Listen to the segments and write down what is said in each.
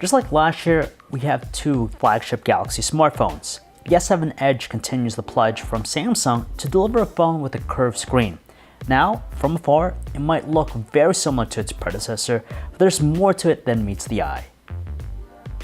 Just like last year, we have two flagship Galaxy smartphones. The S7 Edge continues the pledge from Samsung to deliver a phone with a curved screen. Now, from afar, it might look very similar to its predecessor, but there's more to it than meets the eye.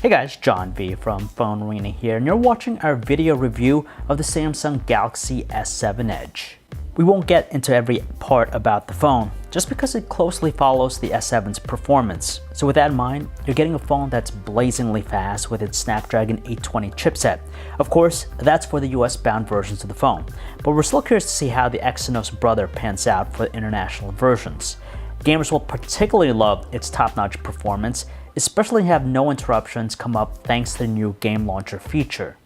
Hey guys, John V from Phone Arena here, and you're watching our video review of the Samsung Galaxy S7 Edge. We won't get into every part about the phone, just because it closely follows the S7's performance. So with that in mind, you're getting a phone that's blazingly fast with its Snapdragon 820 chipset. Of course, that's for the US-bound versions of the phone, but we're still curious to see how the Exynos brother pans out for the international versions. Gamers will particularly love its top-notch performance, especially have no interruptions come up thanks to the new game launcher feature.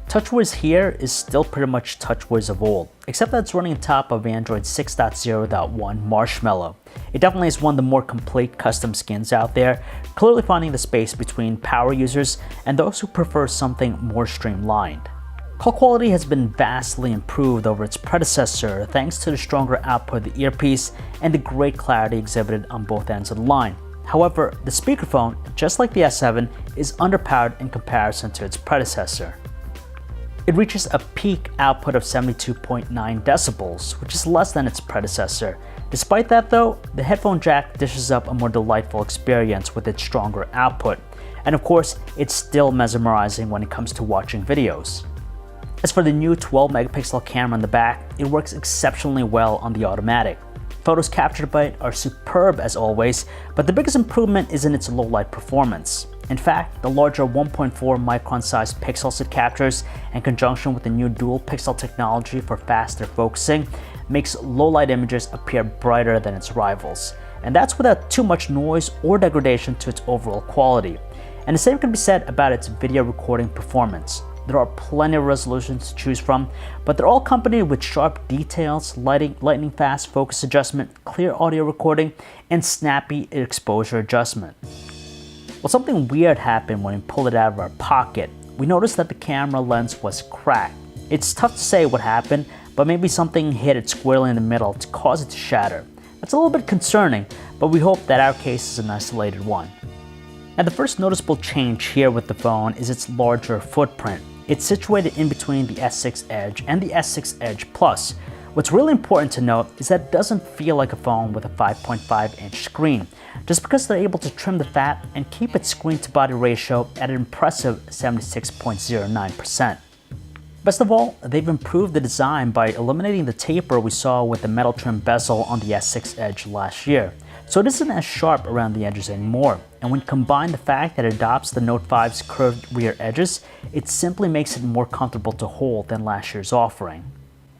TouchWiz here is still pretty much TouchWiz of old, except that it's running on top of Android 6.0.1 Marshmallow. It definitely is one of the more complete custom skins out there, clearly finding the space between power users and those who prefer something more streamlined. Call quality has been vastly improved over its predecessor thanks to the stronger output of the earpiece and the great clarity exhibited on both ends of the line. However, the speakerphone, just like the S7, is underpowered in comparison to its predecessor. It reaches a peak output of 72.9 decibels, which is less than its predecessor. Despite that though, the headphone jack dishes up a more delightful experience with its stronger output. And of course, it's still mesmerizing when it comes to watching videos. As for the new 12 megapixel camera in the back, it works exceptionally well on the automatic. Photos captured by it are superb as always, but the biggest improvement is in its low light performance. In fact, the larger 1.4 micron sized pixels it captures, in conjunction with the new dual pixel technology for faster focusing, makes low light images appear brighter than its rivals. And that's without too much noise or degradation to its overall quality. And the same can be said about its video recording performance. There are plenty of resolutions to choose from, but they're all accompanied with sharp details, lightning fast focus adjustment, clear audio recording, and snappy exposure adjustment. Well, something weird happened when we pulled it out of our pocket. We noticed that the camera lens was cracked. It's tough to say what happened, but maybe something hit it squarely in the middle to cause it to shatter. That's a little bit concerning, but we hope that our case is an isolated one. Now, the first noticeable change here with the phone is its larger footprint. It's situated in between the S6 Edge and the S6 Edge Plus. What's really important to note is that it doesn't feel like a phone with a 5.5-inch screen, just because they're able to trim the fat and keep its screen-to-body ratio at an impressive 76.09%. Best of all, they've improved the design by eliminating the taper we saw with the metal trim bezel on the S6 Edge last year. So it isn't as sharp around the edges anymore, and when you combine the fact that it adopts the Note 5's curved rear edges, it simply makes it more comfortable to hold than last year's offering.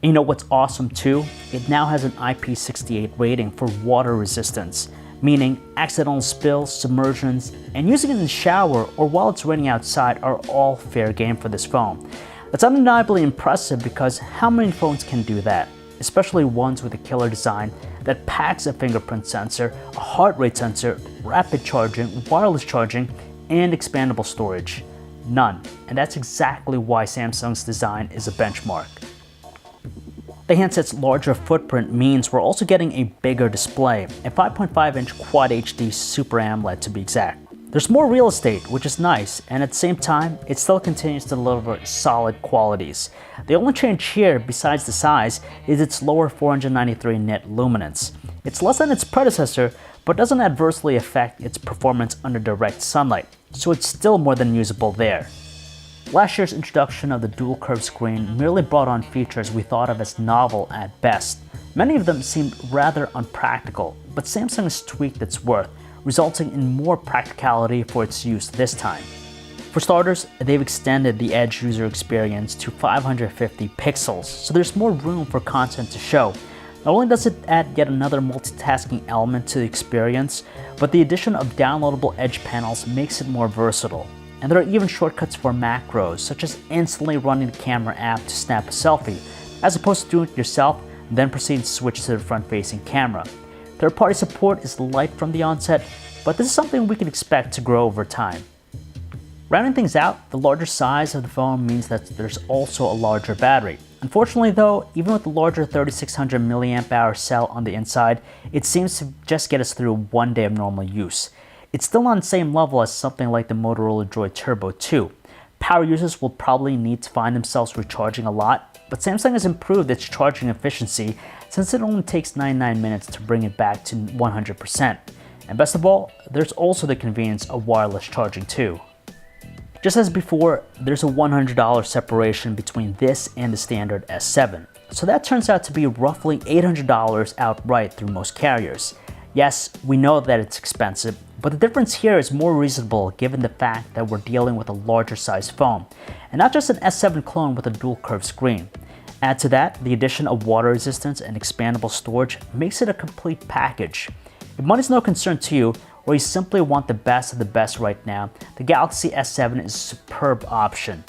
And you know what's awesome too? It now has an IP68 rating for water resistance, meaning accidental spills, submersions, and using it in the shower or while it's raining outside are all fair game for this phone. That's undeniably impressive because how many phones can do that? Especially ones with a killer design that packs a fingerprint sensor, a heart rate sensor, rapid charging, wireless charging, and expandable storage. None. And that's exactly why Samsung's design is a benchmark. The handset's larger footprint means we're also getting a bigger display, a 5.5-inch Quad HD Super AMOLED to be exact. There's more real estate, which is nice, and at the same time, it still continues to deliver solid qualities. The only change here, besides the size, is its lower 493 nit luminance. It's less than its predecessor, but doesn't adversely affect its performance under direct sunlight, so it's still more than usable there. Last year's introduction of the dual curved screen merely brought on features we thought of as novel at best. Many of them seemed rather unpractical, but Samsung has tweaked its worth, resulting in more practicality for its use this time. For starters, they've extended the Edge user experience to 550 pixels, so there's more room for content to show. Not only does it add yet another multitasking element to the experience, but the addition of downloadable Edge panels makes it more versatile. And there are even shortcuts for macros, such as instantly running the camera app to snap a selfie, as opposed to doing it yourself and then proceeding to switch to the front-facing camera. Third-party support is light from the onset, but this is something we can expect to grow over time. Rounding things out, the larger size of the phone means that there's also a larger battery. Unfortunately though, even with the larger 3600 mAh cell on the inside, it seems to just get us through one day of normal use. It's still on the same level as something like the Motorola Droid Turbo 2. Power users will probably need to find themselves recharging a lot, but Samsung has improved its charging efficiency since it only takes 99 minutes to bring it back to 100%. And best of all, there's also the convenience of wireless charging too. Just as before, there's a $100 separation between this and the standard S7, so that turns out to be roughly $800 outright through most carriers. Yes, we know that it's expensive, but the difference here is more reasonable given the fact that we're dealing with a larger size phone, and not just an S7 clone with a dual curved screen. Add to that, the addition of water resistance and expandable storage makes it a complete package. If money's no concern to you, or you simply want the best of the best right now, the Galaxy S7 is a superb option.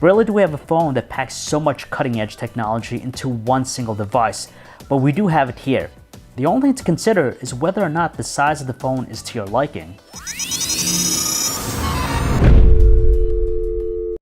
Rarely do we have a phone that packs so much cutting-edge technology into one single device, but we do have it here. The only thing to consider is whether or not the size of the phone is to your liking.